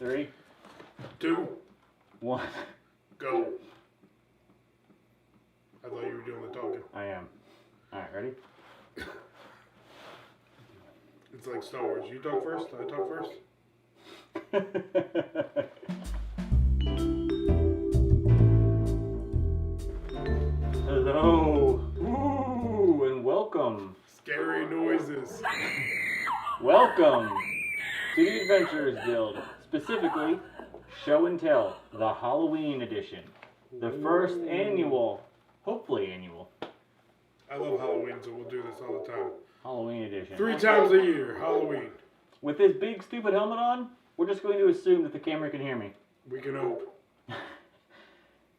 3, 2, 1. go. I thought you were doing the talking. I am. Alright, ready? It's like Star Wars. You talk first, I talk first. Hello. Woo, and welcome. Scary noises. Welcome to the Adventurers Guild. Specifically, Show and Tell, the Halloween edition. The first annual, hopefully annual, I love Halloween, so we'll do this all the time. Halloween edition. 3 times a year, Halloween. With this big stupid helmet on, we're just going to assume that the camera can hear me. We can hope.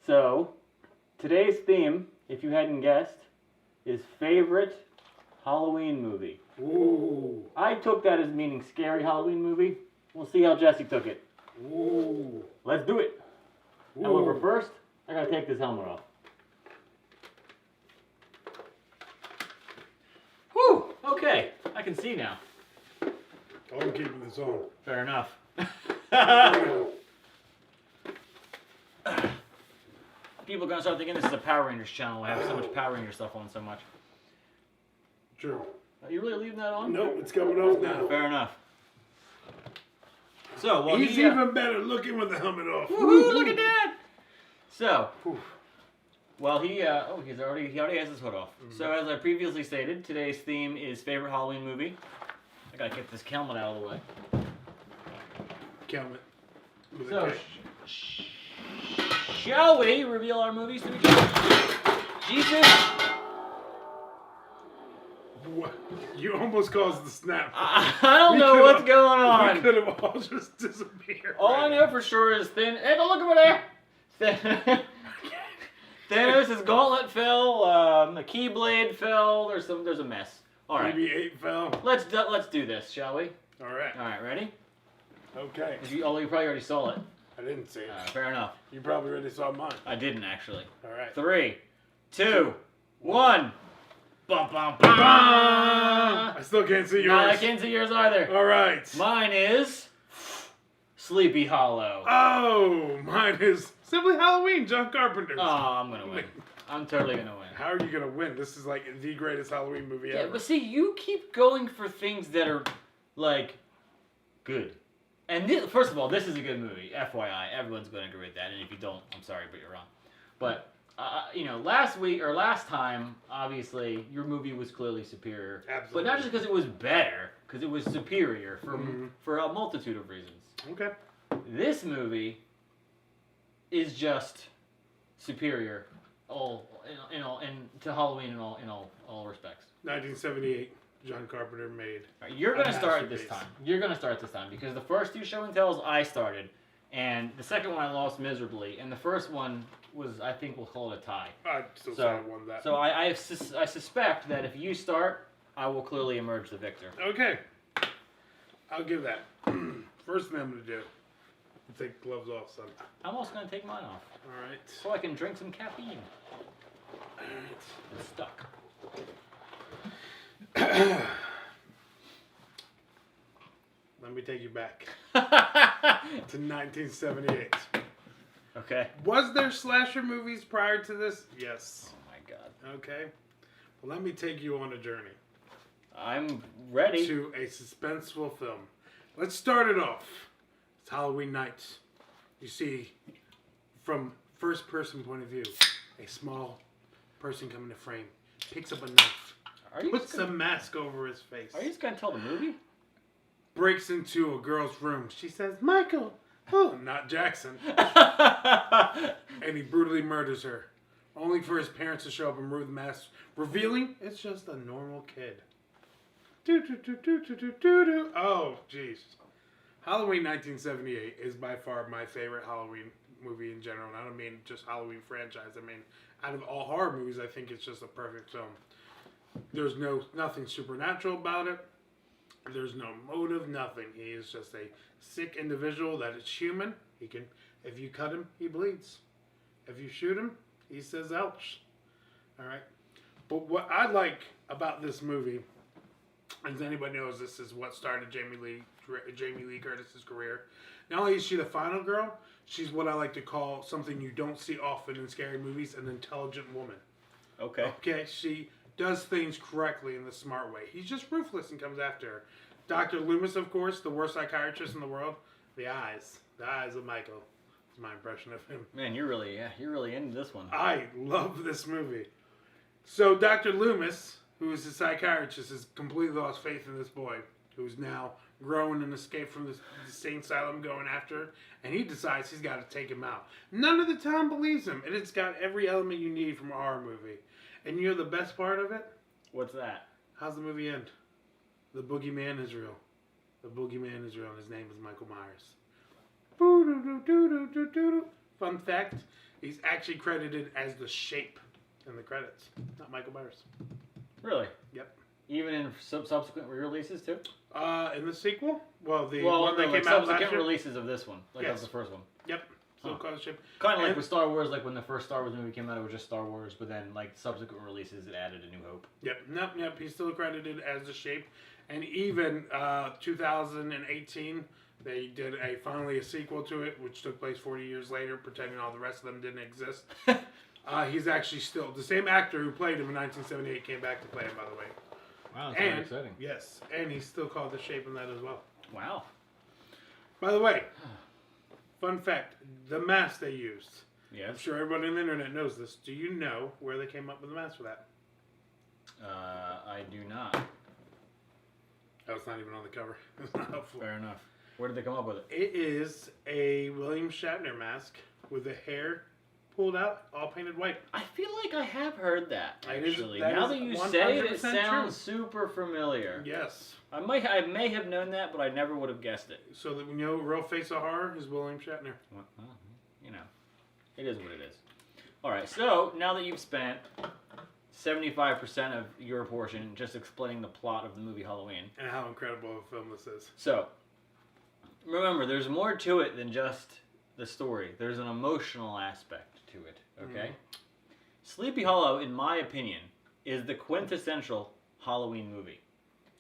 So, today's theme, if you hadn't guessed, is favorite Halloween movie. Ooh. I took that as meaning scary Halloween movie. We'll see how Jesse took it. Ooh. Let's do it. Ooh. However, first, I gotta take this helmet off. Whew! Okay, I can see now. I'm keeping this on. Fair enough. People are gonna start thinking this is a Power Rangers channel. I have so much Power Ranger stuff on so much. True. Are you really leaving that on? Nope, it's coming off now. Fair enough. So, well, He's even better looking with the helmet off. Woohoo! Look at that. So, Whew. well, he already has his hood off. Mm-hmm. So, as I previously stated, today's theme is favorite Halloween movie. I gotta get this helmet out of the way. Helmet. With So, a K. shall we reveal our movies to each other? Jesus! What? You almost caused the snap. I don't know what's going on. We could have all just disappeared. All I know for sure is hey, don't look over there. Thanos' gauntlet fell. The Keyblade fell. There's a mess. All right. BB-8 fell. Let's do this, shall we? All right. All right, ready? Okay. Although you probably already saw it. I didn't see it. Fair enough. You probably already saw mine. I didn't actually. All right. 3, 2, 1. Bum, bum, bum. I still can't see yours. No, I can't see yours either. All right. Mine is Sleepy Hollow. Oh, mine is Simply Halloween, John Carpenter. Oh, I'm gonna win. I'm totally gonna win. How are you gonna win? This is like the greatest Halloween movie Yeah, ever. but see, you keep going for things that are like good. And first of all, this is a good movie. FYI, everyone's going to agree with that. And if you don't, I'm sorry, but you're wrong. But last time, obviously, your movie was clearly superior. Absolutely. But not just because it was better, because it was superior for a multitude of reasons. Okay. This movie is just superior, to Halloween in all respects. 1978, John Carpenter made. All right, you're gonna start this masterpiece. time. You're gonna start this time because the first 2 show and tells I started, and the second one I lost miserably, and the first one was, I think we'll call it a tie. I'd still say I won that. So I suspect that if you start, I will clearly emerge the victor. Okay. I'll give that. First thing I'm gonna do. Take gloves off, son. I'm also gonna take mine off All right. so I can drink some caffeine. All right. It's stuck. Let me take you back to 1978. Okay. Was there slasher movies prior to this? Yes. Oh my god. Okay. Well, let me take you on a journey I'm ready. to a suspenseful film. Let's start it off. It's Halloween night. You see, from first person point of view, a small person coming to frame, picks up a knife, puts a mask over his face, Are you just gonna tell the movie? breaks into a girl's room. She says, "Michael." Oh, not Jackson. And he brutally murders her, only for his parents to show up and remove the mask, revealing it's just a normal kid. Oh, jeez. Halloween 1978 is by far my favorite Halloween movie in general. And I don't mean just Halloween franchise. I mean, out of all horror movies, I think it's just a perfect film. There's nothing supernatural about it. There's no motive, nothing. He is just a sick individual that is human. He can, if you cut him, he bleeds. If you shoot him, he says ouch. All right. But what I like about this movie, as anybody knows, this is what started Jamie Lee Curtis's career. Not only is she the final girl, she's what I like to call something you don't see often in scary movies, an intelligent woman. Okay. Okay, she does things correctly in the smart way. He's just ruthless and comes after her. Dr. Loomis, of course, the worst psychiatrist in the world. The eyes of Michael. That's my impression of him. Man, you're really into this one. I love this movie. So Dr. Loomis, who is a psychiatrist, has completely lost faith in this boy, who's now grown and escaped from the insane asylum going after her, and he decides he's got to take him out. None of the town believes him, and it's got every element you need from a horror movie. And you know the best part of it? What's that? How's the movie end? The boogeyman is real. The boogeyman is real, and his name is Michael Myers. Fun fact, he's actually credited as the Shape in the credits, not Michael Myers. Really? Yep. Even in subsequent re-releases too? In the sequel? Well, the Well, one that like came out last subsequent year? releases of this one, like Yes. of the first one. Yep. So Huh. called the Shape. Kind of like And- with Star Wars, like when the first Star Wars movie came out, it was just Star Wars, but then like subsequent releases, it added A New Hope. Yep. Nope. He's still credited as the Shape. And even 2018, they did finally a sequel to it, which took place 40 years later, pretending all the rest of them didn't exist. He's actually still the same actor who played him in 1978 came back to play him, by the way. Wow, that's And very exciting. yes, and he's still called the Shape in that as well. Wow. By the way, fun fact: the mask they used. I'm Yes. sure everybody on the internet knows this. Do you know where they came up with the mask for that? I do not. Oh, it's not even on the cover. It's not helpful. Fair enough. Where did they come up with it? It is a William Shatner mask with the hair pulled out, all painted white. I feel like I have heard that, It is- actually. that Now is that you say it, it 100% sounds super familiar. Yes. I may have known that, but I never would have guessed it. So that we know real face of horror is William Shatner. Well, you know, it is what it is. All right, so now that you've spent 75% of your portion just explaining the plot of the movie Halloween, And how incredible a film this is. so remember, there's more to it than just the story. There's an emotional aspect to it, okay? Sleepy Hollow, in my opinion, is the quintessential Halloween movie.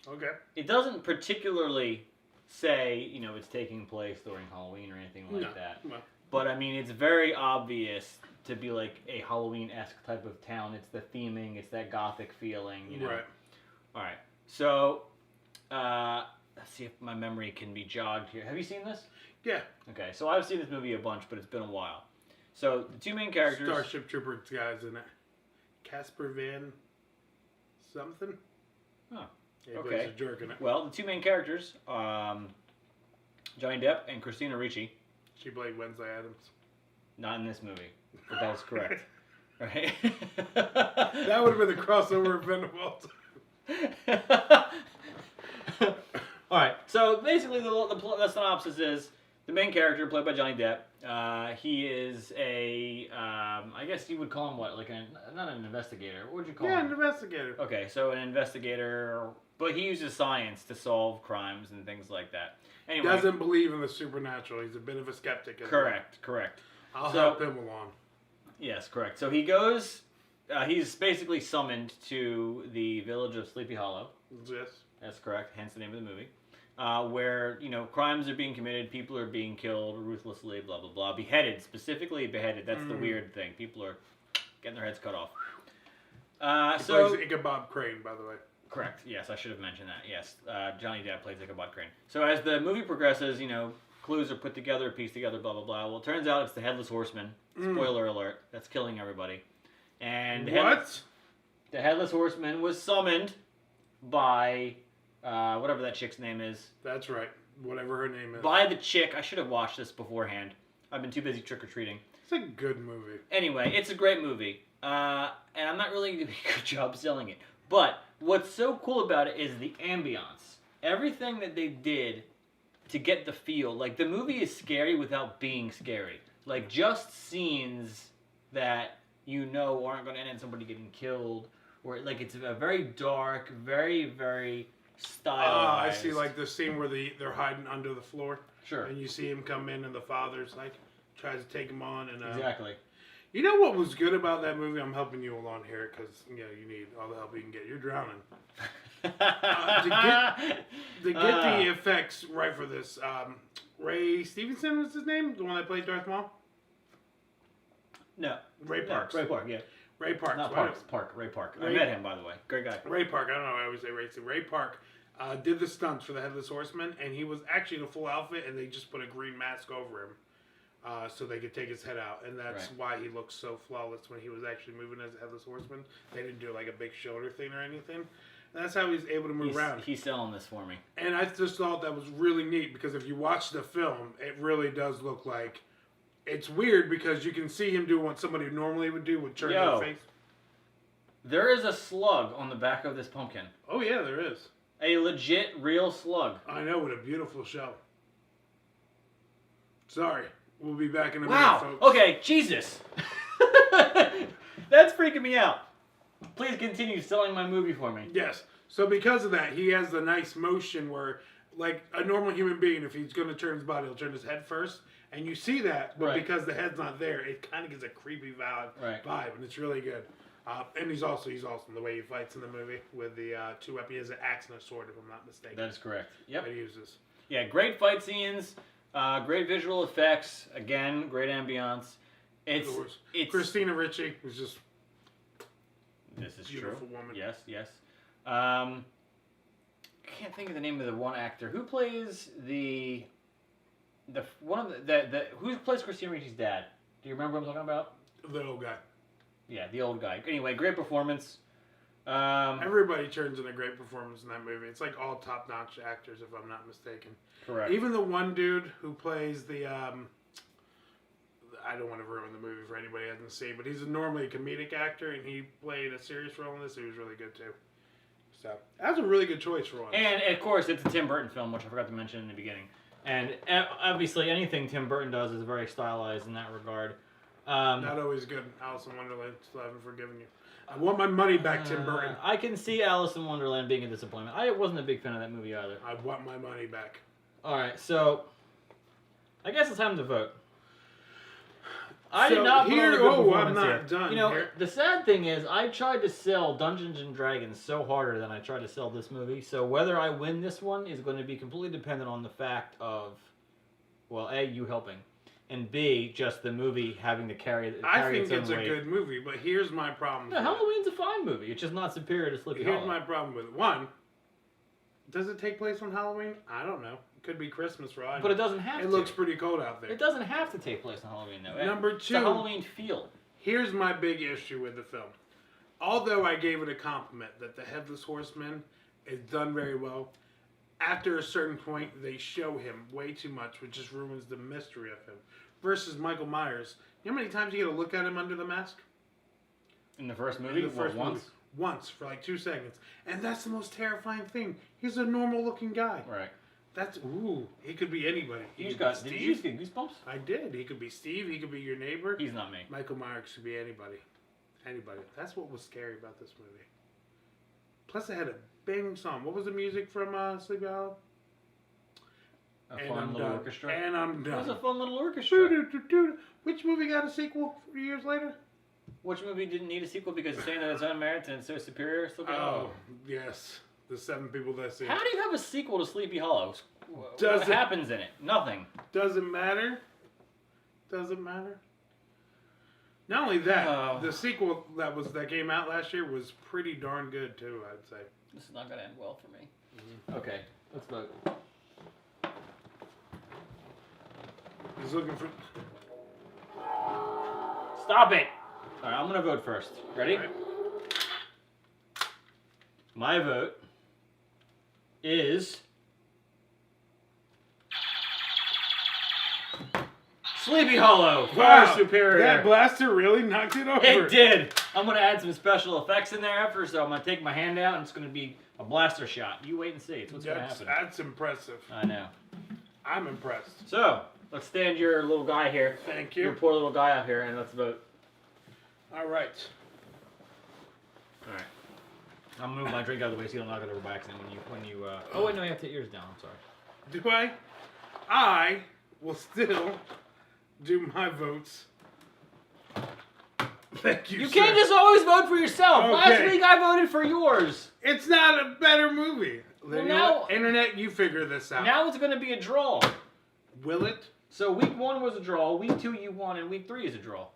Okay. It doesn't particularly say, you know, it's taking place during Halloween or anything like that. Well, But, I mean, it's very obvious to be like a Halloween-esque type of town. It's the theming, it's that gothic feeling, you know? right. All right. So, let's see if my memory can be jogged here. Have you seen this? Yeah. Okay, so I've seen this movie a bunch, but it's been a while. So, the two main characters... Starship Trooper guys in it. Casper Van something? Oh, Yeah, he okay. plays a jerk in it. Well, the two main characters, Johnny Depp and Christina Ricci, She played Wednesday Addams. not in this movie, but that is correct. Right? That would have been the crossover event of all time. All right. So basically, the synopsis is the main character, played by Johnny Depp. He is a, I guess you would call him what, like not an investigator. What would you call Yeah, him? an investigator. Okay, so an investigator, but he uses science to solve crimes and things like that. Anyway, Doesn't believe in the supernatural. He's a bit of a skeptic. as well. correct. I'll So- help him along. Yes, correct. So he goes. He's basically summoned to the village of Sleepy Hollow. Yes. That's correct. Hence the name of the movie. Where crimes are being committed, people are being killed ruthlessly, blah blah blah, beheaded, specifically beheaded. That's the weird thing. People are getting their heads cut off. He So plays Ichabod Crane, by the way. correct. Yes, I should have mentioned that. Yes, Johnny Depp plays Ichabod Crane. So as the movie progresses, clues are put together, pieced together, blah blah blah. Well, it turns out it's the Headless Horseman. Spoiler alert. That's killing everybody. And the Headless Horseman was summoned by whatever that chick's name is. That's right. Whatever her name is. By the chick. I should have watched this beforehand. I've been too busy trick-or-treating. It's a good movie. Anyway, it's a great movie. And I'm not really doing a good job selling it. But what's so cool about it is the ambiance. Everything that they did to get the feel. Like, the movie is scary without being scary. Like, just scenes that aren't going to end in somebody getting killed. Or, like, it's a very dark, very, very stylized. I see, like the scene where they're hiding under the floor. Sure. And you see him come in, and the father's like tries to take him on. And Exactly. you know what was good about that movie? I'm helping you along here because you need all the help you can get. You're drowning. To get the effects right for this, Ray Stevenson was his name, the one that played Darth Maul. No. Ray Parks. Ray Park, yeah. Ray Parks. Not Parks, Park. Ray Park. I Ray- met him, by the way. Great guy. Ray Park. I don't know. I always say Ray Park did the stunts for the Headless Horseman, and he was actually in a full outfit, and they just put a green mask over him so they could take his head out, and that's why he looks so flawless when he was actually moving as a Headless Horseman. They didn't do like a big shoulder thing or anything. And that's how he's able to move around. He's selling this for me. And I just thought that was really neat because if you watch the film, it really does look like it's weird because you can see him doing what somebody normally would do with turn their face. There is a slug on the back of this pumpkin. Oh yeah, there is. A legit, real slug. I know, what a beautiful show. Sorry, we'll be back in a Wow. minute, folks. Okay, Jesus. That's freaking me out. Please continue selling my movie for me. Yes. So because of that, he has the nice motion where, like a normal human being, if he's going to turn his body, he'll turn his head first. And you see that, but because the head's not there, it kind of gives a creepy vibe, and it's really good. And he's awesome the way he fights in the movie with the two weapons. He has an axe and a sword, if I'm not mistaken. That is correct. Yep. That he uses. Yeah, great fight scenes, great visual effects. Again, great ambiance. It's Christina Ricci was just this is beautiful true. Woman. Yes, yes. I can't think of the name of the one actor who plays the who plays Christina Ricci's dad. Do you remember what I'm talking about? The old guy. Yeah, the old guy. Anyway, great performance. Everybody turns in a great performance in that movie. It's like all top-notch actors, if I'm not mistaken. Correct. Even the one dude who plays the, I don't want to ruin the movie for anybody who hasn't seen, but he's normally a comedic actor, and he played a serious role in this. He was really good, too. So, that's a really good choice for one. And, of course, it's a Tim Burton film, which I forgot to mention in the beginning. And, obviously, anything Tim Burton does is very stylized in that regard. Not always good. Alice in Wonderland, still haven't forgiven you. I want my money back, Tim Burton. I can see Alice in Wonderland being a disappointment. I wasn't a big fan of that movie either. I want my money back. Alright, so I guess it's time to vote. I did not put on a good performance I'm not here. done You know, here. the sad thing is I tried to sell Dungeons and Dragons so harder than I tried to sell this movie. So whether I win this one is going to be completely dependent on the fact of, well, A, you helping, and B, just the movie having to carry its own weight. I think it's a good movie, but here's my problem. No, Halloween's a fine movie. It's just not superior to Sleepy Hollow. Here's my problem with it. One, does it take place on Halloween? I don't know. It could be Christmas for all I know. But it doesn't have to. It looks pretty cold out there. It doesn't have to take place on Halloween, though. Number It's two, a Halloween feel. Here's my big issue with the film. Although I gave it a compliment that the Headless Horseman is done very well, after a certain point, they show him way too much, which just ruins the mystery of him. Versus Michael Myers. You know how many times you get to look at him under the mask? In the first movie? In the first once? movie. Once, for like 2 seconds. And that's the most terrifying thing. He's a normal looking guy. Right. That's, he could be anybody. Did you just get goosebumps? I did. He could be Steve. He could be your neighbor. He's not me. Michael Myers could be anybody. Anybody. That's what was scary about this movie. Plus, it had a banging song. What was the music from Sleepy Hollow? A fun little orchestra. And I'm done. It was a fun little orchestra. Which movie got a sequel 3 years later? Which movie didn't need a sequel because it's saying that it's unmerited and it's so superior? Sleepy Hollow. Yes. The 7 people that see it. How do you have a sequel to Sleepy Hollow? What Does it- happens in it? Nothing. Doesn't matter. Doesn't matter. Not only that, the sequel that came out last year was pretty darn good too, I'd say. This is not going to end well for me. Okay, let's vote. He's looking for... Stop it! Alright, I'm going to vote first. Ready? Right. My vote is... Sleepy Hollow! Far superior! That blaster really knocked it over. It did! I'm going to add some special effects in there after, so I'm going to take my hand out and it's going to be a blaster shot. You wait and see. It's what's going to happen. That's impressive. I know. I'm impressed. So, let's stand your little guy here. Thank you. Your poor little guy out here, and let's vote. All right. Alright. I'm going to move my drink out of the way so you don't knock it over by accident when you Oh, wait, no, you have to take yours down. I'm sorry. Do I? I will still do my votes. Thank you, You sir. can't just always vote for yourself. Okay. Last week I voted for yours. It's not a better movie. Well, You know now- what? Internet, you figure this out. Now it's going to be a draw. Will it? So week 1 was a draw, week 2 you won, and week 3 is a draw.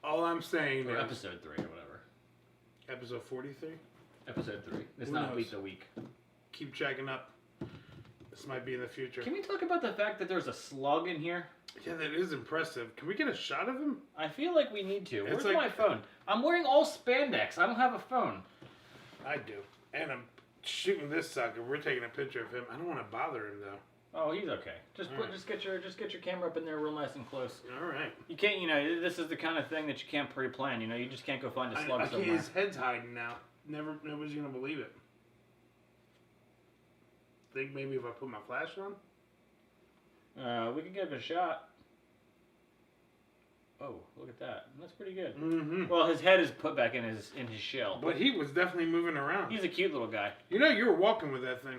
All I'm saying Or is episode 3 or whatever. episode 43. Episode 3. It's Who not knows? week to week. Keep checking up. This might be in the future. Can we talk about the fact that there's a slug in here? Yeah, that is impressive. Can we get a shot of him? I feel like we need to. It's Where's like- my phone? I'm wearing all spandex. I don't have a phone. I do. And I'm shooting this sucker. We're taking a picture of him. I don't want to bother him though. Oh, he's okay. Just Alright. just get your camera up in there real nice and close. All right. You can't, this is the kind of thing that you can't pre-plan. You just can't go find a slug I can't, somewhere. his head's hiding now. Nobody's gonna believe it. Think maybe if I put my flash on. We could give it a shot. Oh, look at that. That's pretty good. Mm-hmm. Well, his head is put back in his shell. But he was definitely moving around. He's a cute little guy. You were walking with that thing.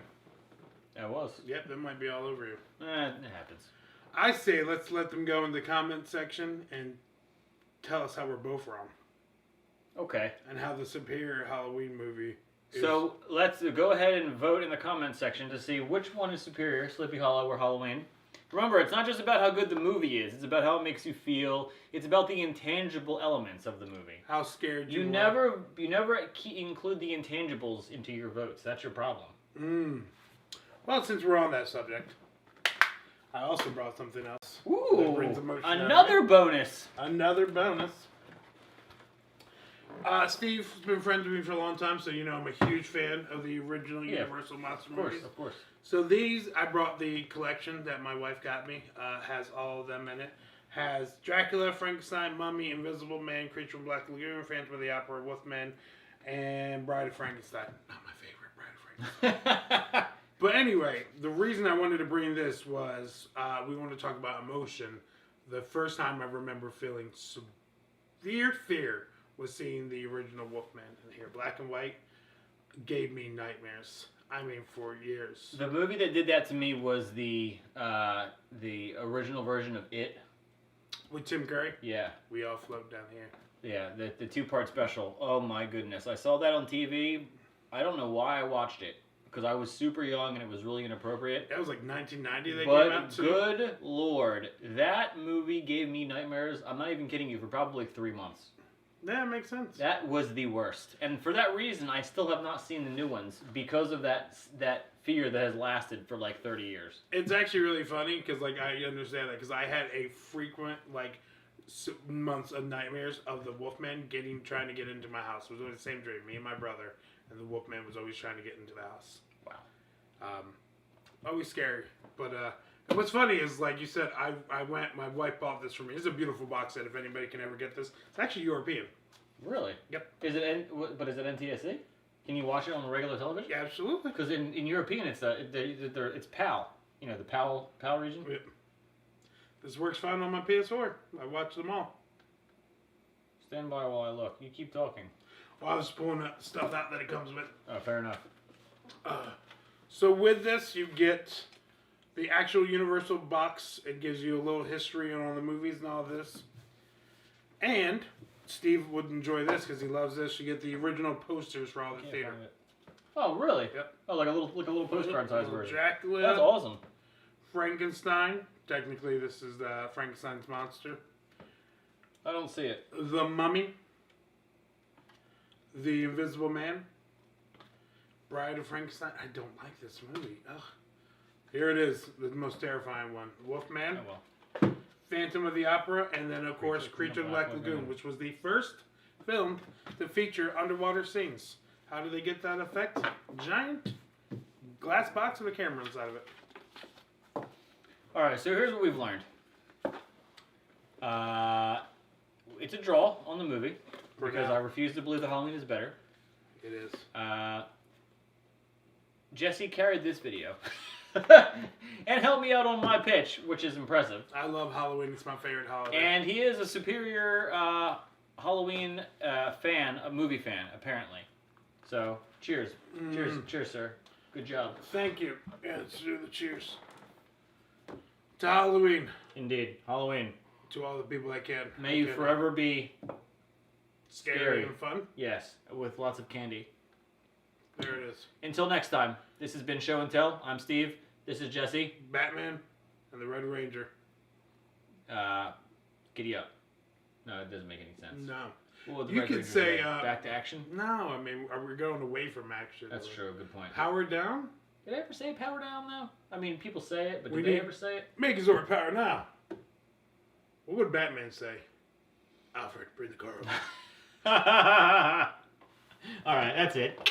I was. Yep, that might be all over you. It happens. I say let's let them go in the comment section and tell us how we're both wrong. Okay. And how the superior Halloween movie is. So let's go ahead and vote in the comment section to see which one is superior, Sleepy Hollow or Halloween. Remember, it's not just about how good the movie is. It's about how it makes you feel. It's about the intangible elements of the movie. How scared you You were. never include the intangibles into your votes. That's your problem. Well, since we're on that subject, I also brought something else. That Ooh, brings emotion out of another bonus. Another bonus. Steve's been friends with me for a long time, so I'm a huge fan of the original Universal Monster movies. Of course. So these, I brought the collection that my wife got me. Has all of them in it. Has Dracula, Frankenstein, Mummy, Invisible Man, Creature from Black Lagoon, Phantom of the Opera, Wolfman, and Bride of Frankenstein. Not my favorite Bride of Frankenstein. But anyway, the reason I wanted to bring this was we want to talk about emotion. The first time I remember feeling severe fear was seeing the original Wolfman in here. Black and white gave me nightmares. I mean, for years. The movie that did that to me was the original version of It. With Tim Curry, Yeah. we all float down here. Yeah, the 2-part special. Oh my goodness. I saw that on TV. I don't know why I watched it. Because I was super young and it was really inappropriate. That was like 1990 they But came out too. good lord, that movie gave me nightmares. I'm not even kidding you, for probably 3 months. Yeah, makes sense. That was the worst. And for that reason, I still have not seen the new ones because of that fear that has lasted for like 30 years. It's actually really funny because I understand that because I had a frequent months of nightmares of the Wolfman trying to get into my house. It was always the same dream. Me and my brother and the Wolfman was always trying to get into the house. Wow. Always scary. But and what's funny is, like you said, I went. My wife bought this for me. It's a beautiful box set. If anybody can ever get this, it's actually European. Really? Yep. Is it NTSC? Can you watch it on the regular television? Yeah, absolutely. Because in European, it's PAL. The PAL region. Yep. This works fine on my PS4. I watched them all. Stand by while I look. You keep talking. Well, I was pulling that stuff out that it comes with. Oh, fair enough. So with this, you get the actual Universal box. It gives you a little history on all the movies and all this. And Steve would enjoy this because he loves this. You get the original posters for all the Can't theater. find it. Oh, really? Yep. Oh, like a little postcard size Little version. Dracula. That's awesome. Frankenstein. Technically, this is Frankenstein's monster. I don't see it. The Mummy. The Invisible Man. Bride of Frankenstein. I don't like this movie. Ugh. Here it is, the most terrifying one. Wolfman. Oh well. Phantom of the Opera, and then, of course, Creature of the Black Lagoon, which was the first film to feature underwater scenes. How do they get that effect? Giant glass box with a camera inside of it. All right, so here's what we've learned. It's a draw on the movie because now. I refuse to believe that Halloween is better. It is. Jesse carried this video and helped me out on my pitch, which is impressive. I love Halloween. It's my favorite holiday. And he is a superior Halloween movie fan, apparently. So, cheers. Cheers, sir. Good job. Thank you. Yeah, let's do the cheers. To Halloween. Indeed. Halloween. To all the people that can. May you forever be scary and fun. Yes, with lots of candy. There it is. Until next time, this has been Show and Tell. I'm Steve. This is Jesse. Batman. And the Red Ranger. Giddy Up. No, it doesn't make any sense. No. Well, the You Red could Ranger's say, like back to action. No, I mean, we're going away from action. That's true. Good point. Power down? Did I ever say power down though? I mean, people say it, but We did they did. ever say it? Megazord power now. What would Batman say? Alfred, bring the car over. All right, that's it.